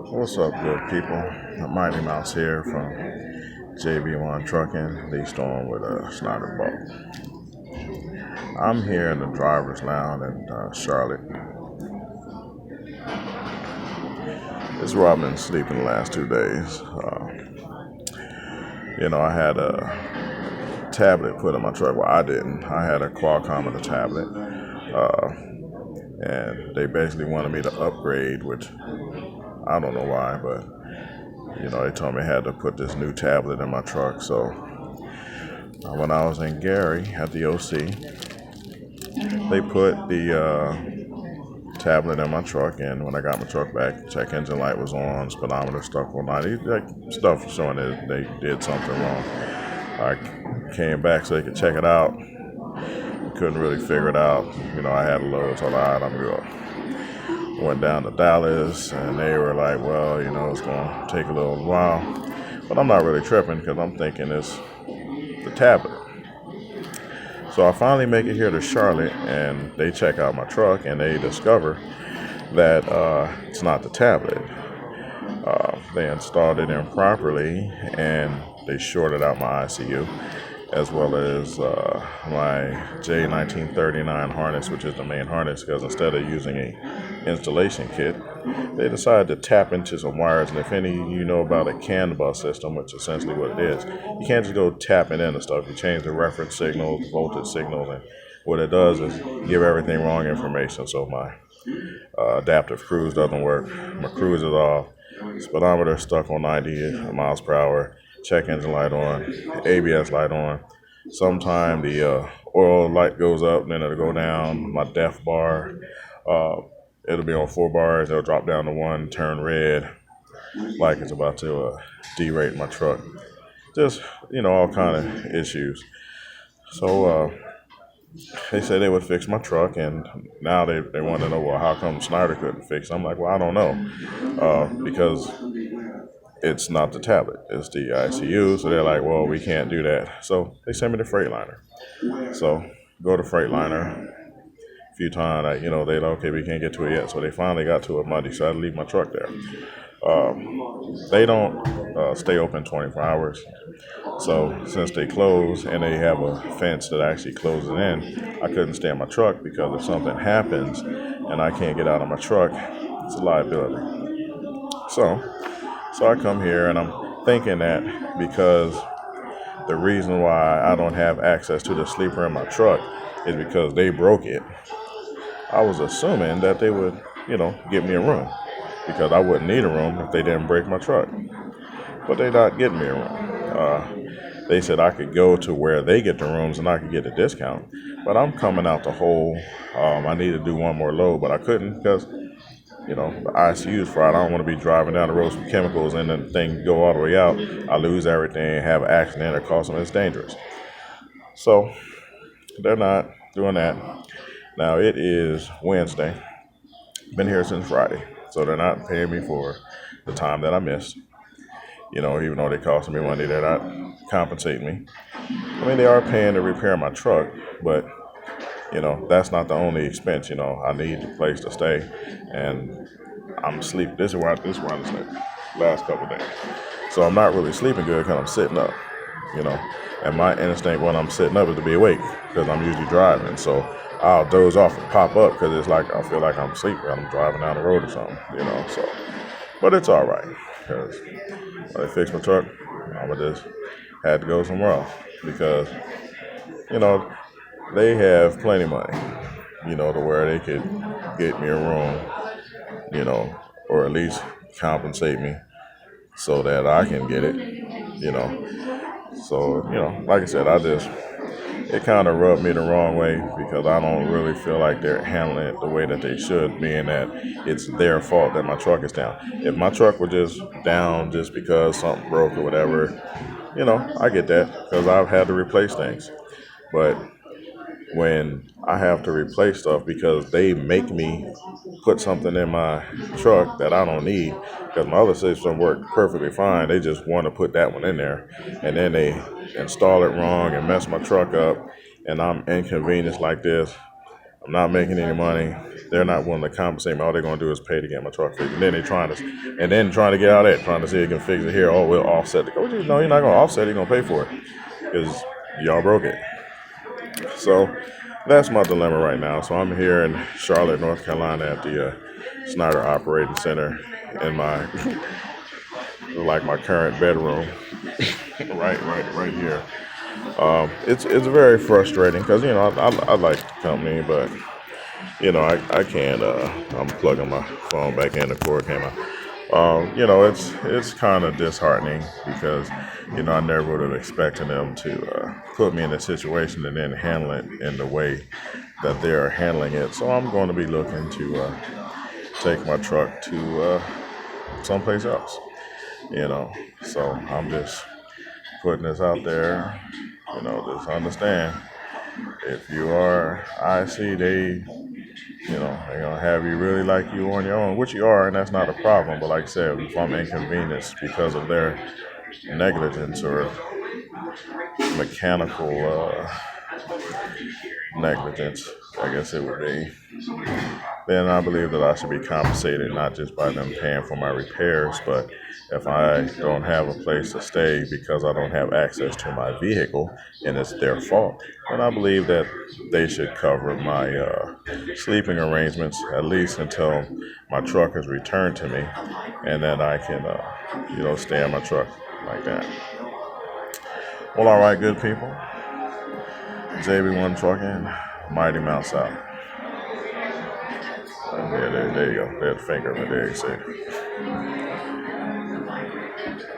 What's up, good people? Mighty Mouse here from JB1 Trucking, leased on with a Schneider boat. I'm here in the driver's lounge in Charlotte. This is where I've been sleeping the last 2 days. I had a tablet put in my truck. Well, I didn't. I had a Qualcomm in the tablet. And they basically wanted me to upgrade, which I don't know why, but they told me I had to put this new tablet in my truck. So when I was in Gary at the OC, they put the tablet in my truck, and when I got my truck back, check engine light was on, speedometer stuck on 90, like stuff showing that they did something wrong. I came back so they could check it out. Couldn't really figure it out. I had a load, so all right, I'm good. Went down to Dallas, and they were like, well, it's going to take a little while. But I'm not really tripping because I'm thinking it's the tablet. So I finally make it here to Charlotte, and they check out my truck, and they discover that it's not the tablet. They installed it improperly, and they shorted out my ICU, as well as my J1939 harness, which is the main harness, because instead of using a installation kit, they decided to tap into some wires. And if any you know about a CAN bus system, which is essentially what it is, you can't just go tapping into stuff. You change the reference signals, voltage signals, and what it does is give everything wrong information. So my adaptive cruise doesn't work, my cruise is off, speedometer stuck on 90 miles per hour, check engine light on, ABS light on. Sometime the oil light goes up, then it'll go down. My def bar, it'll be on 4 bars, it'll drop down to 1, turn red, like it's about to derate my truck. Just, all kind of issues. So they said they would fix my truck, and now they want to know, well, how come Schneider couldn't fix it? I'm like, well, I don't know, because it's not the tablet, it's the ICU. So they're like, well, we can't do that. So they sent me to Freightliner. So go to Freightliner a few times. They like, okay, we can't get to it yet. So they finally got to it Monday. So I had to leave my truck there. They don't stay open 24 hours. So since they close and they have a fence that actually closes in, I couldn't stay in my truck because if something happens and I can't get out of my truck, it's a liability. So I come here and I'm thinking that because the reason why I don't have access to the sleeper in my truck is because they broke it. I was assuming that they would, give me a room because I wouldn't need a room if they didn't break my truck. But they're not getting me a room. They said I could go to where they get the rooms and I could get a discount. But I'm coming out the hole. I need to do one more load, but I couldn't because the ICU is fried. I don't want to be driving down the road with chemicals and then the thing go all the way out. I lose everything, have an accident, or cause something. It's dangerous. So they're not doing that. Now it is Wednesday. Been here since Friday. So they're not paying me for the time that I missed. Even though they cost me money, they're not compensating me. I mean, they are paying to repair my truck, but that's not the only expense. I need a place to stay, and I'm sleeping. This is where I'm sleeping last couple of days. So I'm not really sleeping good because I'm sitting up. And my instinct when I'm sitting up is to be awake because I'm usually driving. So I'll doze off and pop up because it's like I feel like I'm sleeping. I'm driving down the road or something. So, but it's all right because when they fix my truck, I just had to go somewhere else because they have plenty of money, to where they could get me a room, or at least compensate me so that I can get it, you know. So, like I said, it kind of rubbed me the wrong way because I don't really feel like they're handling it the way that they should, being that it's their fault that my truck is down. If my truck were just down just because something broke or whatever, I get that because I've had to replace things. But when I have to replace stuff because they make me put something in my truck that I don't need because my other system worked perfectly fine. They just want to put that one in there and then they install it wrong and mess my truck up and I'm inconvenienced like this. I'm not making any money. They're not willing to compensate me. All they're going to do is pay to get my truck fixed. And then they're trying to get out of it, trying to see if they can fix it here. Oh, we'll offset it. No, you're not going to offset it. You're going to pay for it because y'all broke it. So that's my dilemma right now. So I'm here in Charlotte, North Carolina at the Schneider Operating Center in my like my current bedroom, right here. It's very frustrating because I like the company, but I can't. I'm plugging my phone back in. The cord came out. It's kind of disheartening because I never would have expected them to put me in a situation and then handle it in the way that they are handling it. So I'm going to be looking to take my truck to someplace else. So I'm just putting this out there. Just understand if you are IC, they're gonna have you really like you on your own, which you are, and that's not a problem. But like I said, if I'm inconvenienced because of their negligence or mechanical negligence, I guess it would be, then I believe that I should be compensated not just by them paying for my repairs, but if I don't have a place to stay because I don't have access to my vehicle and it's their fault, then I believe that they should cover my sleeping arrangements at least until my truck is returned to me, and then I can, stay in my truck like that. Well, all right, good people. JB1 Trucking, Mighty Mouse out. Yeah, there you go. There's the finger right there, you see.